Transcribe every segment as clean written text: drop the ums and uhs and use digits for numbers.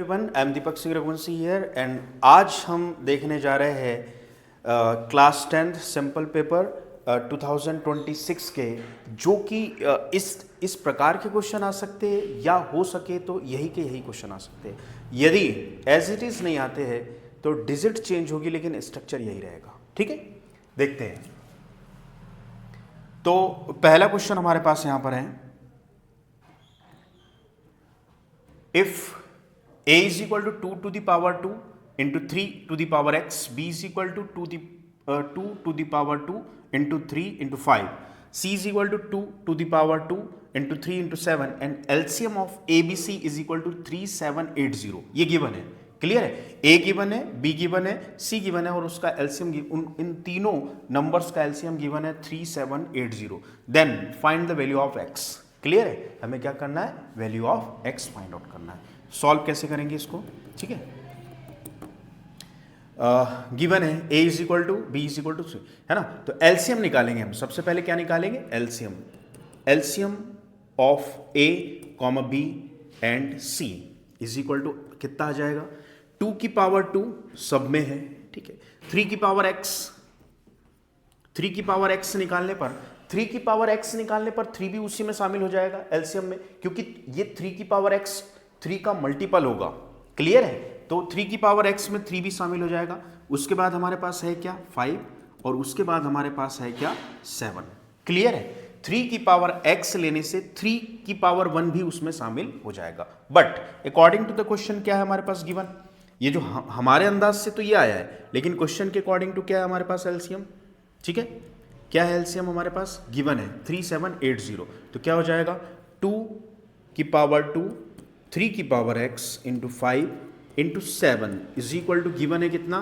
Everyone, I am Deepak Singh Raghuvanshi here and आज हम देखने जा रहे हैं क्लास 10th सिंपल पेपर 2026 के, जो कि इस प्रकार के क्वेश्चन आ सकते हैं या हो सके तो यही के यही क्वेश्चन आ सकते हैं। यदि एज इट इज नहीं आते हैं तो डिजिट चेंज होगी लेकिन स्ट्रक्चर यही रहेगा। ठीक है, देखते हैं। तो पहला क्वेश्चन हमारे पास यहां पर है, if a is equal to 2 to the power 2 into 3 to the power x, b is equal to 2 to the power 2 into 3 into 5, c is equal to 2 to the power 2 into 3 into 7 and LCM of ABC is equal to 3780। ये given है, clear है। a given है, b given है, c given है और उसका LCM इन तीनों numbers का LCM गिवन है 3780। Then find the value of x। Clear है, हमें क्या करना है, value of x find out करना है। सॉल्व कैसे करेंगे इसको, ठीक है। गिवन है a is equal to b is equal to c, है ना। तो एलसीएम निकालेंगे हम। सबसे पहले क्या निकालेंगे, LCM. LCM of a comma b and c is equal to कितना आ जाएगा, 2 की पावर 2 सब में है, ठीक है। 3 की पावर x, 3 की पावर x निकालने पर 3 की पावर x निकालने पर 3 भी उसी में शामिल हो जाएगा एलसीएम में, क्योंकि ये 3 की पावर x 3 का मल्टीपल होगा। क्लियर है, तो 3 की पावर x में 3 भी शामिल हो जाएगा। उसके बाद हमारे पास है क्या, 5, और उसके बाद हमारे पास है क्या, 7। क्लियर है, 3 की पावर x लेने से 3 की पावर 1 भी उसमें शामिल हो जाएगा। But according to the question क्या है हमारे पास गिवन, ये जो हमारे अंदाज से तो ये आया है, लेकिन क्वेश्चन के अकॉर्डिंग टू क्या है हमारे पास एलसीएम, ठीक है। क्या है एलसीएम हमारे पास, गिवन है 3780। तो क्या हो जाएगा, 2 की पावर 2 3 की power x into 5 into 7 is equal to given है कितना,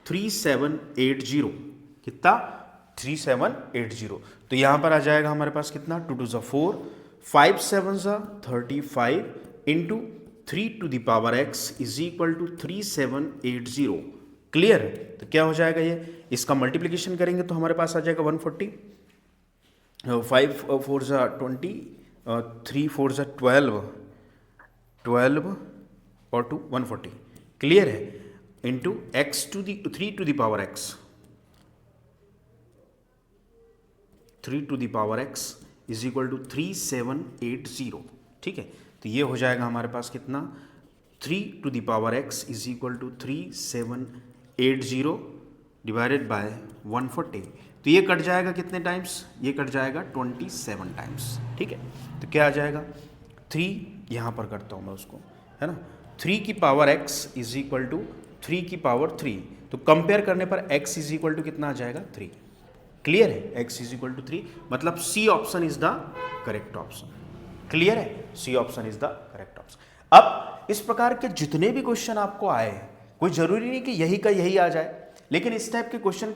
3780। कितना, 3780। तो यहां पर आ जाएगा हमारे पास कितना, 2 2 ज़ा 4, 5 7 ज़ा 35 into 3 to the power x is equal to 3780। Clear है, तो क्या हो जाएगा ये, इसका मल्टीप्लीकेशन करेंगे तो हमारे पास आ जाएगा 140, 5 4 ज़ा 20, 3 4 ज़ा 12 और 2 140। क्लियर है, into x to the 3 to the power x, 3 to the power x is equal to 3780। ठीक है, तो ये हो जाएगा हमारे पास कितना, 3 to the power x is equal to 3780 divided by 140। तो ये कट जाएगा कितने टाइम्स, ये कट जाएगा 27 टाइम्स। ठीक है, तो क्या आ जाएगा, 3 यहाँ पर करता हूँ मैं उसको, है ना। 3 की power x is equal to 3 की पावर 3, तो कंपेयर करने पर x इज इक्वल टू कितना आ जाएगा, 3। क्लियर है, x इज इक्वल टू 3, मतलब c option is the correct option. Clear है, c option is the correct option. अब इस प्रकार के जितने भी क्वेश्चन आपको आए, कोई जरूरी नहीं कि यही का यही आ जाए, लेकिन इस टाइप के क्वेश्चन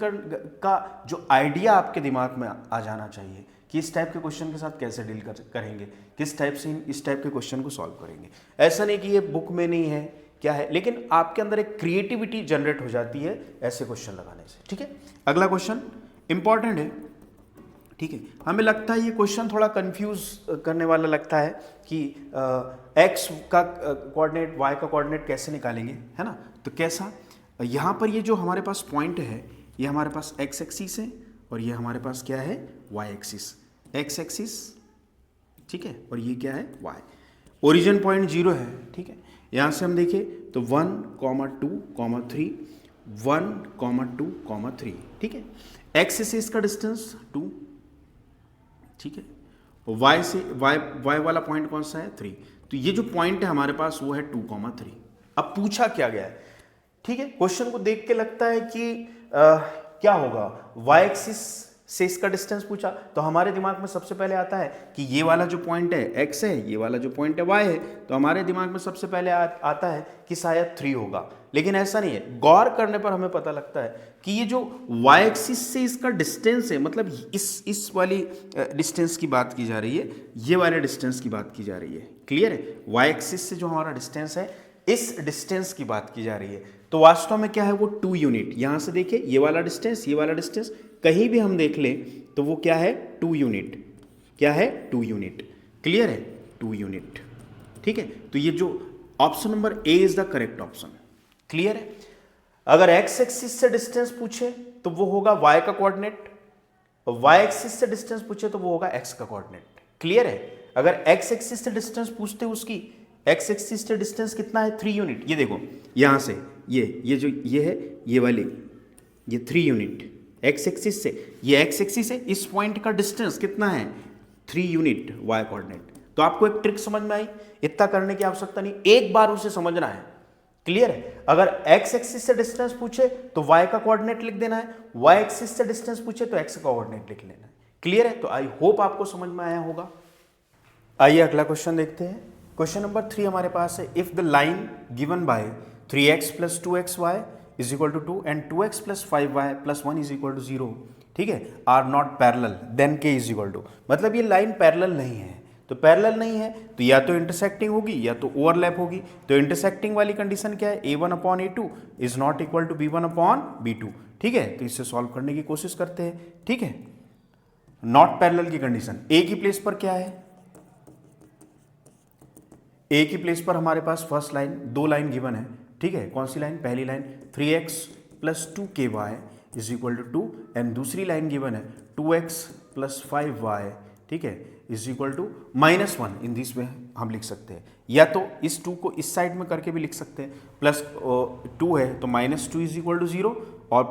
का जो आइडिया आपके दिमाग में आ जाना चाहिए कि इस टाइप के क्वेश्चन के साथ कैसे डील करेंगे, किस टाइप से इस टाइप के क्वेश्चन को सॉल्व करेंगे। ऐसा नहीं कि ये बुक में नहीं है, क्या है, लेकिन आपके अंदर एक क्रिएटिविटी जनरेट हो जाती है ऐसे क्वेश्चन लगाने से। ठीक है, अगला क्वेश्चन इंपॉर्टेंट है। ठीक है, हमें लगता है ये क्वेश्चन थोड़ा कंफ्यूज करने वाला लगता है कि x का कोऑर्डिनेट, y का कोऑर्डिनेट कैसे निकालेंगे, है ना। तो कैसा, यहाँ पर ये जो हमारे पास पॉइंट है, ये हमारे पास x एक्सिस है और ये हमारे पास क्या है, y एक्सिस। x एक्सिस, ठीक है, और ये क्या है, y। ओरिजिन पॉइंट 0 है, ठीक है। यहाँ से हम देखें तो 1, 2, 3, 1, 2, 3, ठीक है। x से इसका डिस्टेंस 2, ठीक है, और y से y वाला पॉइंट कौन सा है, 3। तो ये जो पॉइंट है हमारे पास वो है 2, 3। अब पूछा क्या गया है, ठीक है, क्वेश्चन को देख के लगता है कि क्या होगा, y एक्सिस से इसका डिस्टेंस पूछा, तो हमारे दिमाग में सबसे पहले आता है कि ये वाला जो पॉइंट है x है, ये वाला जो पॉइंट है y है, तो हमारे दिमाग में सबसे पहले आता है कि शायद 3 होगा। लेकिन ऐसा नहीं है, गौर करने पर हमें पता लगता है कि ये जो y एक्सिस से इसका डिस्टेंस है, मतलब इस वाली डिस्टेंस की बात की जा रही है, ये वाले डिस्टेंस की बात की जा रही है। क्लियर है, y एक्सिस से जो हमारा डिस्टेंस है, इस डिस्टेंस की बात की जा रही है। तो वास्तव में क्या है, वो 2 यूनिट। यहां से देखिए, ये वाला डिस्टेंस, ये वाला डिस्टेंस कहीं भी हम देख लें तो वो क्या है, 2 यूनिट। क्या है, 2 यूनिट। क्लियर है, 2 यूनिट। ठीक है, तो ये जो option number A is the correct option. Clear है? अगर एक्स एक्सिस से डिस्टेंस पूछे तो वो होगा वाई का कोऑर्डिनेट, वाई एक्सिस से डिस्टेंस पूछे तो वो होगा एक्स का कोऑर्डिनेट। क्लियर है? अगर एक्स एक्सिस से डिस्टेंस पूछते उसकी, एक्स एक्सिस से डिस्टेंस कितना है 3 यूनिट, ये देखो यहां से ये जो ये है ये वाली ये 3 यूनिट एक्स एक्सिस से, ये एक्स एक्सिस से इस पॉइंट का डिस्टेंस कितना है 3 यूनिट वाई कोऑर्डिनेट। तो आपको एक ट्रिक समझ में आई, इतना करने की आवश्यकता नहीं, एक बार उसे समझना है। क्लियर है? अगर एक्स एक्सिस से डिस्टेंस पूछे तो वाई का कोऑर्डिनेट लिख देना है, वाई एक्सिस से डिस्टेंस पूछे तो एक्स का कोऑर्डिनेट लिख लेना है। क्लियर है? तो आई होप आपको समझ में आया होगा। आइए अगला क्वेश्चन देखते हैं। क्वेश्चन नंबर 3 हमारे पास है, if the line given by 3x + 2xy is equal to 2 and 2x + 5y + 1 is equal to 0, ठीक है, are not parallel then k is equal to, मतलब ये लाइन पैरेलल नहीं है। तो पैरेलल नहीं है तो या तो इंटरसेक्टिंग होगी या तो ओवरलैप होगी। तो इंटरसेक्टिंग वाली कंडीशन क्या है, a1/a2 is not equal to b1/b2। ठीक है, तो इससे सॉल्व करने की कोशिश करते हैं। ठीक है, नॉट पैरेलल की कंडीशन, a की प्लेस पर क्या है, a की प्लेस पर हमारे पास फर्स्ट लाइन, 2 लाइन गिवन है। ठीक है, कौन सी लाइन, पहली line 3x + 2ky is equal to 2 and दूसरी लाइन गिवन है 2x + 5y, ठीक है, is equal to -1। In this way हम लिख सकते हैं, या तो इस 2 को इस साइड में करके भी लिख सकते हैं, +2 है तो -2 इज इक्वल टू 0 और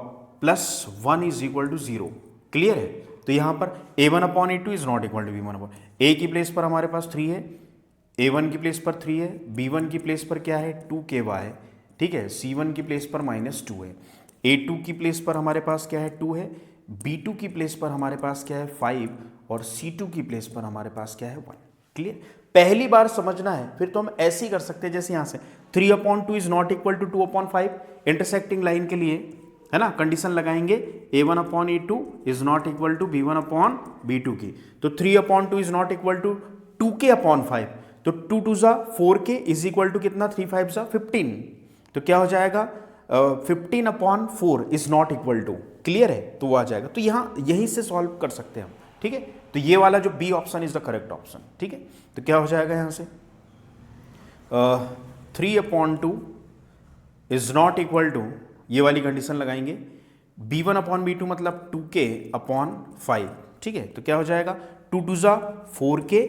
+1 इज इक्वल टू 0। क्लियर है? तो यहाँ पर a1/a2 is not equal to b1/, a की प्लेस पर हमारे पास 3 है, a1 की प्लेस पर 3 है, b1 की प्लेस पर क्या है 2ky, ठीक है, c1 की प्लेस पर -2 है, a2 की प्लेस पर हमारे पास क्या है 2 है, b2 की प्लेस पर हमारे पास क्या है 5 और c2 की प्लेस पर हमारे पास क्या है 1। क्लियर? पहली बार समझना है, फिर तो हम ऐसे ही कर सकते हैं जैसे यहां से 3/2 is not equal to 2/5, intersecting line के लिए है ना, कंडीशन लगाएंगे a1/a2 is not equal to b1/b2 की। तो 3/2 is not equal to 2k/5, तो 2 2 ज़ा 4k इज इक्वल टू कितना, 3 5 ज़ा 15, तो क्या हो जाएगा 15/4 is not equal to. Clear है? तो वो आ जाएगा। तो यहाँ यहीं से सॉल्व कर सकते हैं हम। ठीक है, तो ये वाला जो B option is the correct option. ठीक है, तो क्या हो जाएगा यहाँ से 3/2 इज नॉट इक्वल टू, ये वाली कंडीशन लगाएंगे, b1/b2 मतलब 2k/5। ठीक है, तो क्या हो जाएगा 2 2 ज़ा 4k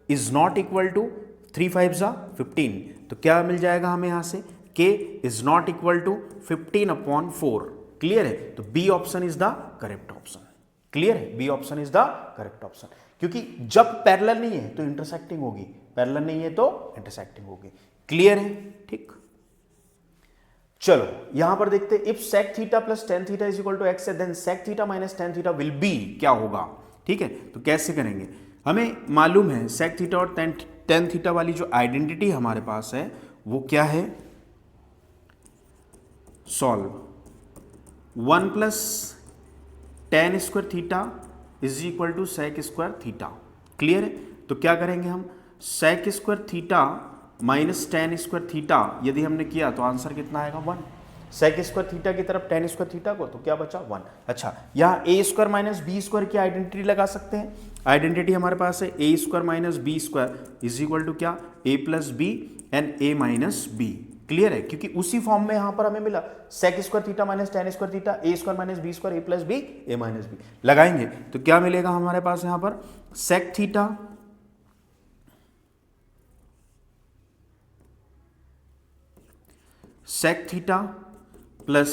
is not equal to 3 5 ज़ा 15, तो क्या मिल जाएगा हमें यहाँ से k is not equal to 15/4। Clear है? तो b option is the correct option. Clear है? B option is the correct option, क्योंकि जब पैरेलल नहीं है तो इंटरसेक्टिंग होगी, पैरेलल नहीं है तो इंटरसेक्टिंग होगी। क्लियर है? ठीक, चलो यहां पर देखते हैं, if sec theta plus tan theta is equal to x है, then sec theta minus tan theta will be, क्या होगा? ठीक है, तो कैसे करेंगे, हमें मालूम है sec थीटा और tan थीटा वाली जो आइडेंटिटी हमारे पास है वो क्या है, solve 1 + tan² theta is equal to sec² theta. Clear है? तो क्या करेंगे हम, sec² theta minus tan² theta यदि हमने किया तो आंसर कितना आएगा 1, sec² थीटा की तरफ tan² थीटा को, तो क्या बचा 1। अच्छा, यहाँ a² माइनस b² की आइडेंटिटी लगा सकते हैं। आइडेंटिटी हमारे पास है a² minus b² is equal to क्या, a + b and a minus b। Clear है? क्योंकि उसी फॉर्म में यहां पर हमें मिला sec² theta minus tan² theta, a² minus b² a + b a minus b लगाएंगे तो क्या मिलेगा हमारे पास यहां पर, sec theta plus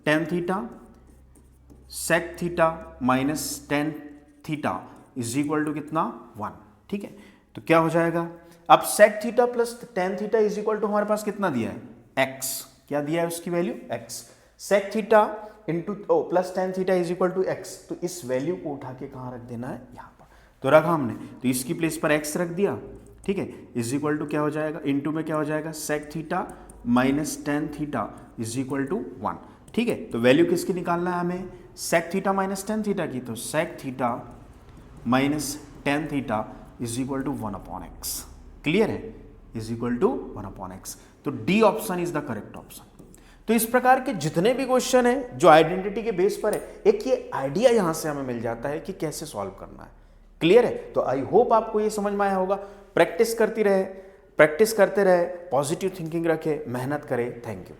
tan theta, sec theta minus tan theta is equal to कितना 1। ठीक है, तो क्या हो जाएगा, अब sec theta plus tan theta is equal to हमारे पास कितना दिया है x, क्या दिया है उसकी value x, sec theta into plus tan theta is equal to x, तो इस वैल्यू को उठा के कहाँ रख देना है, यहाँ पर, तो रखा हमने, तो इसकी प्लेस पर x रख दिया। ठीक है, इज इक्वल टू क्या हो जाएगा, इंटू में क्या हो जाएगा, sec theta minus tan theta is equal to 1। ठीक है, तो वैल्यू किसकी निकालना है हमें, sec theta minus tan theta की, तो sec theta minus tan theta is equal to 1/x। Clear है? Is equal to 1/x। तो d option is the correct option. तो इस प्रकार के जितने भी क्वेश्चन है जो आइडेंटिटी के बेस पर है, एक ये आइडिया यहां से हमें मिल जाता है कि कैसे सॉल्व करना है। क्लियर है? तो आई होप आपको ये समझ में आया होगा। प्रैक्टिस करती रहे, प्रैक्टिस करते रहे, पॉजिटिव थिंकिंग रखें, मेहनत करें। Thank you.